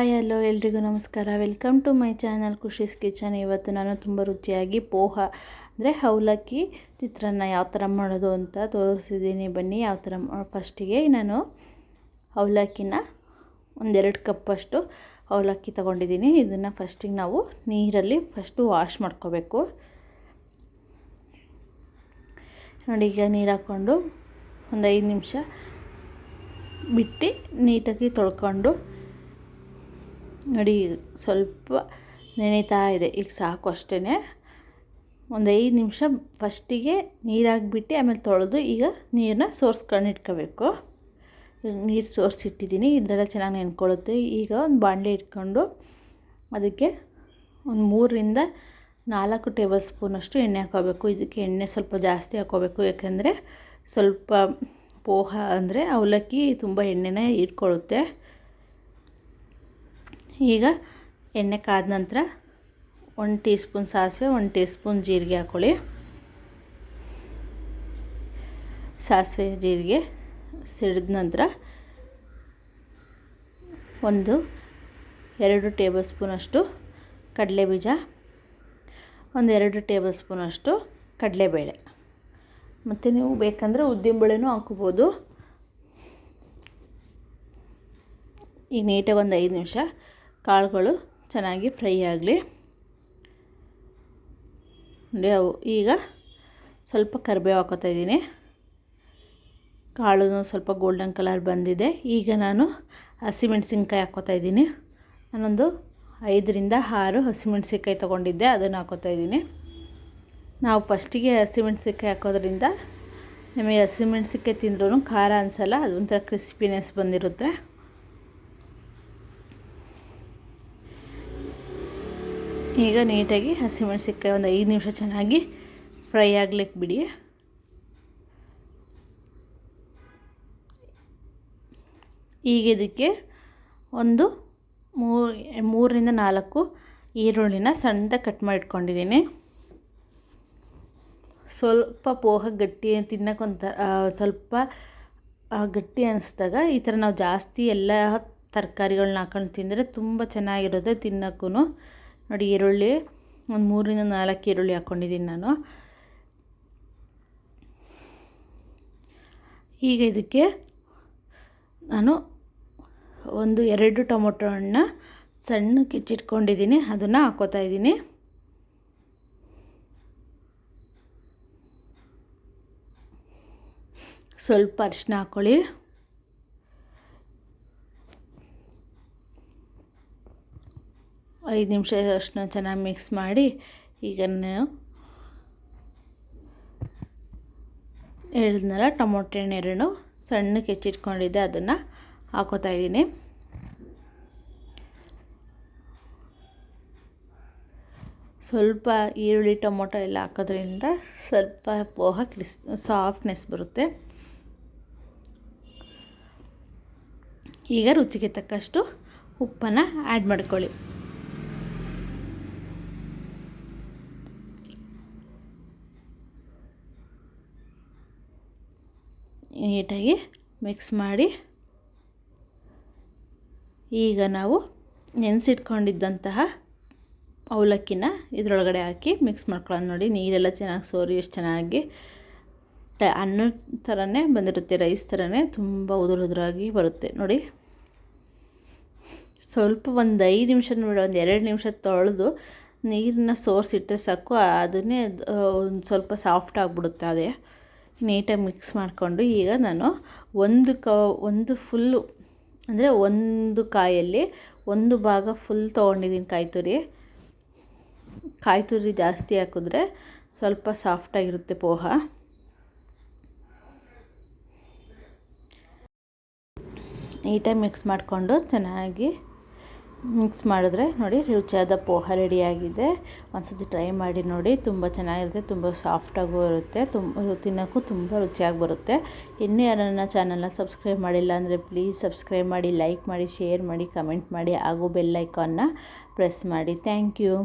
Hi hello ಎಲ್ರಿಗೂ ನಮಸ್ಕಾರ. Welcome to my channel Khushi's kitchen. ಇವತ್ತು ನಾನು ತುಂಬ ರುಚಿಯಾಗಿ ಪೋಹ ಅಂದರೆ ಅವಲಕ್ಕಿ ಚಿತ್ರಾನ್ನ ಯಾವ ಥರ ಮಾಡೋದು ಅಂತ ತೋರಿಸಿದ್ದೀನಿ. ಬನ್ನಿ ಯಾವ ಥರ. ಫಸ್ಟಿಗೆ ನಾನು ಅವಲಕ್ಕಿನ ಒಂದೆರಡು ಕಪ್ಪಷ್ಟು ಅವಲಕ್ಕಿ ತೊಗೊಂಡಿದ್ದೀನಿ. ಇದನ್ನು ಫಸ್ಟಿಗೆ ನಾವು ನೀರಲ್ಲಿ ವಾಶ್ ಮಾಡ್ಕೋಬೇಕು. ನೋಡಿ, ಈಗ ನೀರು ಹಾಕ್ಕೊಂಡು ಒಂದು 5 ನಿಮಿಷ ಬಿಟ್ಟು ನೀಟಾಗಿ ತೊಳ್ಕೊಂಡು, ನೋಡಿ ಸ್ವಲ್ಪ ನೆನೀತಾ ಇದೆ. ಈಗ ಸಾಕು ಅಷ್ಟೇ. ಒಂದು 5 ನಿಮಿಷ ಫಸ್ಟಿಗೆ ನೀರಾಗಿಬಿಟ್ಟು ಆಮೇಲೆ ತೊಳೆದು ಈಗ ನೀರನ್ನ ಸೋರ್ಸ್ಕೊಂಡು ಇಟ್ಕೋಬೇಕು. ನೀರು ಸೋರಿಸಿಟ್ಟಿದ್ದೀನಿ, ಇದೆಲ್ಲ ಚೆನ್ನಾಗಿ ನೆನ್ಕೊಳ್ಳುತ್ತೆ. ಈಗ ಒಂದು ಬಾಣಲೆ ಇಟ್ಕೊಂಡು ಅದಕ್ಕೆ ಒಂದು 3ರಿಂದ 4 ಟೇಬಲ್ ಸ್ಪೂನಷ್ಟು ಎಣ್ಣೆ ಹಾಕೋಬೇಕು. ಇದಕ್ಕೆ ಎಣ್ಣೆ ಸ್ವಲ್ಪ ಜಾಸ್ತಿ ಹಾಕೋಬೇಕು, ಯಾಕೆಂದರೆ ಸ್ವಲ್ಪ ಪೋಹ ಅಂದರೆ ಅವಲಕ್ಕಿ ತುಂಬ ಎಣ್ಣೆನೇ ಹೀರ್ಕೊಳ್ಳುತ್ತೆ. ಈಗ ಎಣ್ಣೆ ಕಾದ ನಂತರ 1 ಟೀ ಸ್ಪೂನ್ ಸಾಸಿವೆ, 1 ಟೀ ಸ್ಪೂನ್ ಜೀರಿಗೆ ಹಾಕ್ಕೊಳ್ಳಿ. ಸಾಸಿವೆ ಜೀರಿಗೆ ಸಿಡಿದ ನಂತರ 2 ಟೇಬಲ್ ಸ್ಪೂನಷ್ಟು ಕಡಲೆಬೀಜ, 2 ಟೇಬಲ್ ಸ್ಪೂನಷ್ಟು ಕಡಲೆಬೇಳೆ, ಮತ್ತು ನೀವು ಬೇಕಂದರೆ ಉದ್ದಿನಬೇಳೆನೂ ಹಾಕ್ಕೋಬೋದು. ಈಗ ನೀಟಾಗಿ ಒಂದು 5 ನಿಮಿಷ ಕಾಳುಗಳು ಚೆನ್ನಾಗಿ ಫ್ರೈ ಆಗಲಿ. ನೋಡಿ, ಈಗ ಸ್ವಲ್ಪ ಕರಿಬೇವು ಹಾಕೋತಾ ಇದ್ದೀನಿ. ಕಾಳು ಸ್ವಲ್ಪ ಗೋಲ್ಡನ್ ಕಲರ್ ಬಂದಿದೆ. ಈಗ ನಾನು ಹಸಿಮೆಣ್ಸಿನ್ಕಾಯಿ ಹಾಕೋತಾ ಇದ್ದೀನಿ. ನಾನೊಂದು 5ರಿಂದ 6 ಹಸಿಮೆಣ್ಸಿನ್ಕಾಯಿ ತೊಗೊಂಡಿದ್ದೆ, ಅದನ್ನು ಹಾಕೋತಾ ಇದ್ದೀನಿ. ನಾವು ಫಸ್ಟಿಗೆ ಹಸಿಮೆಣ್ಸಿನ್ಕಾಯಿ ಹಾಕೋದ್ರಿಂದ ನಮಗೆ ಹಸಿಮೆಣ್ಸಿನ್ಕಾಯಿ ತಿಂದ್ರೂ ಖಾರ ಅನಿಸಲ್ಲ, ಅದೊಂಥರ ಕ್ರಿಸ್ಪಿನೆಸ್ ಬಂದಿರುತ್ತೆ. ಈಗ ನೀಟಾಗಿ ಹಸಿಮೆಣ್ಸಿನ್ಕಾಯಿ ಒಂದು 5 ನಿಮಿಷ ಚೆನ್ನಾಗಿ ಫ್ರೈ ಆಗ್ಲಿಕ್ಕೆ ಬಿಡಿ. ಈಗ ಇದಕ್ಕೆ ಒಂದು 3ರಿಂದ 4 ಈರುಳ್ಳಿನ ಸಣ್ಣದಾಗಿ ಕಟ್ ಮಾಡಿ ಇಟ್ಕೊಂಡಿದ್ದೀನಿ. ಸ್ವಲ್ಪ ಪೋಹ ಗಟ್ಟಿ ತಿನ್ನೋಕ್ಕೊಂಥರ ಸ್ವಲ್ಪ ಗಟ್ಟಿ ಅನ್ನಿಸ್ದಾಗ ಈ ಥರ ನಾವು ಜಾಸ್ತಿ ಎಲ್ಲ ತರಕಾರಿಗಳನ್ನ ಹಾಕೊಂಡು ತಿಂದರೆ ತುಂಬ ಚೆನ್ನಾಗಿರುತ್ತೆ ತಿನ್ನೋಕ್ಕೂ. ನೋಡಿ, ಈರುಳ್ಳಿ ಒಂದು 3ರಿಂದ 4 ಈರುಳ್ಳಿ ಹಾಕ್ಕೊಂಡಿದ್ದೀನಿ ನಾನು. ಈಗ ಇದಕ್ಕೆ ನಾನು 2 ಟೊಮೊಟೊ ಹಣ್ಣನ್ನ ಸಣ್ಣಕ್ಕೆ ಹೆಚ್ಚಿಟ್ಕೊಂಡಿದ್ದೀನಿ, ಅದನ್ನು ಹಾಕ್ಕೋತಾ ಇದ್ದೀನಿ. ಸ್ವಲ್ಪ ಅರಿಶಿನ ಹಾಕ್ಕೊಳ್ಳಿ. ಐದು ನಿಮಿಷ ಅಷ್ಟನ್ನ ಚೆನ್ನಾಗಿ ಮಿಕ್ಸ್ ಮಾಡಿ, ಈಗ ನಾನು ಹೇಳಿದ್ನಲ್ಲ ಟೊಮೊಟೊ ಹಣ್ಣು ಸಣ್ಣಕ್ಕೆ ಹೆಚ್ಚಿಟ್ಕೊಂಡಿದ್ದೆ, ಅದನ್ನು ಹಾಕೋತಾ ಇದ್ದೀನಿ. ಸ್ವಲ್ಪ ಈರುಳ್ಳಿ ಟೊಮೊಟೊ ಎಲ್ಲ ಹಾಕೋದ್ರಿಂದ ಸ್ವಲ್ಪ ಪೋಹ ಸಾಫ್ಟ್ನೆಸ್ ಬರುತ್ತೆ. ಈಗ ರುಚಿಗೆ ತಕ್ಕಷ್ಟು ಉಪ್ಪನ್ನು ಆ್ಯಡ್ ಮಾಡ್ಕೊಳ್ಳಿ. ನೀಟಾಗಿ ಮಿಕ್ಸ್ ಮಾಡಿ, ಈಗ ನಾವು ನೆನೆಸಿಟ್ಕೊಂಡಿದ್ದಂತಹ ಅವಲಕ್ಕಿನ ಇದರೊಳಗಡೆ ಹಾಕಿ ಮಿಕ್ಸ್ ಮಾಡ್ಕೊಳ್ಳೋದು. ನೋಡಿ, ನೀರೆಲ್ಲ ಚೆನ್ನಾಗಿ ಸೋರಿ ಎಷ್ಟು ಚೆನ್ನಾಗಿ ಅನ್ನದ ಥರನೇ ಬಂದಿರುತ್ತೆ, ರೈಸ್ ಥರನೇ ತುಂಬ ಉದುರಾಗಿ ಬರುತ್ತೆ. ನೋಡಿ, ಸ್ವಲ್ಪ ಒಂದು 5 ನಿಮಿಷ ಬಿಡ, ಒಂದು 2 ನಿಮಿಷ ತೊಳೆದು ನೀರನ್ನ ಸೋರಿಸಿಟ್ಟರೆ ಸಾಕು, ಅದನ್ನೇ ಒಂದು ಸ್ವಲ್ಪ ಸಾಫ್ಟ್ ಆಗಿಬಿಡುತ್ತೆ. ಅದೇ ನೀಟಾಗಿ ಮಿಕ್ಸ್ ಮಾಡಿಕೊಂಡು, ಈಗ ನಾನು ಒಂದು ಫುಲ್ಲು ಅಂದರೆ ಒಂದು ಕಾಯಲ್ಲಿ 1 ಭಾಗ ಫುಲ್ ತೊಗೊಂಡಿದ್ದೀನಿ ಕಾಯಿ ತುರಿ ಜಾಸ್ತಿ ಹಾಕಿದ್ರೆ ಸ್ವಲ್ಪ ಸಾಫ್ಟಾಗಿರುತ್ತೆ ಪೋಹ. ನೀಟಾಗಿ ಮಿಕ್ಸ್ ಮಾಡಿಕೊಂಡು ಚೆನ್ನಾಗಿ ಮಿಕ್ಸ್ ಮಾಡಿದ್ರೆ ನೋಡಿ, ರುಚಿಯಾದ ಪೋಹ ರೆಡಿಯಾಗಿದೆ. ಒಂದ್ಸತಿ ಟ್ರೈ ಮಾಡಿ ನೋಡಿ, ತುಂಬ ಚೆನ್ನಾಗಿರುತ್ತೆ, ತುಂಬ ಸಾಫ್ಟಾಗೂ ಇರುತ್ತೆ, ತಿನ್ನೋಕ್ಕೂ ತುಂಬ ರುಚಿಯಾಗಿ ಬರುತ್ತೆ. ಇನ್ನೂ ಯಾರನ್ನ ಚಾನಲ್ನ ಸಬ್ಸ್ಕ್ರೈಬ್ ಮಾಡಿಲ್ಲ ಅಂದರೆ ಪ್ಲೀಸ್ ಸಬ್ಸ್ಕ್ರೈಬ್ ಮಾಡಿ, ಲೈಕ್ ಮಾಡಿ, ಶೇರ್ ಮಾಡಿ, ಕಮೆಂಟ್ ಮಾಡಿ, ಹಾಗೂ ಬೆಲ್ ಐಕಾನ್ನ ಪ್ರೆಸ್ ಮಾಡಿ. Thank you.